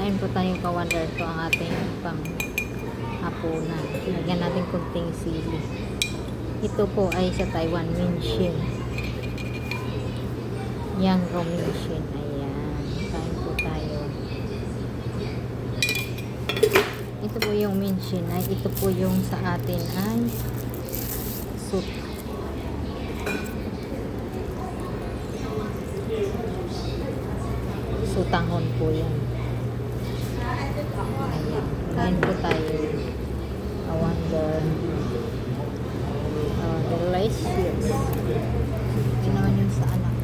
Kain po tayo ka-wonder. Ito ang ating pang hapunan. Lagyan natin kunting sili. Ito po ay sa Taiwan Minchin. Yang raw Minchin. Ayan. Kain po tayo. Ito po yung Minchin. Ay, ito po yung sa atin ay soup. Sutanghon po yan. Ayan. Kain po tayo. I wonder. Oh, delicious. Ito naman yung sa anak.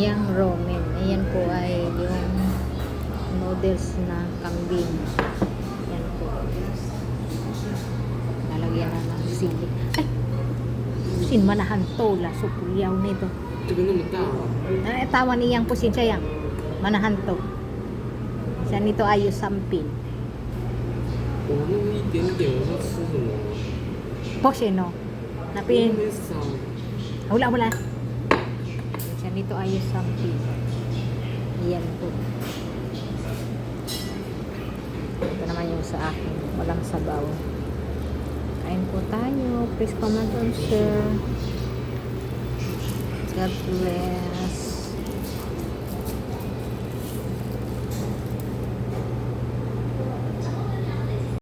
Yang ramen. Ayan po ay yung noodles na kambing. Yan po. Lalagyan na ng sili. Ay! Pusin manahan to. Laso pulyaw nito. 这个那么大啊！ Ay, tawa niyang pusin siya yang. Manahan to. Siya nito ayos sampin. 我那么一点点，我说吃什么？ Pusin no. 我 Napin. 没少。 Wala. Siya nito ayos sampin. Iyan po. Ito naman yung sa akin. Walang sabaw. Kain po tayo. Please comment and share. God bless.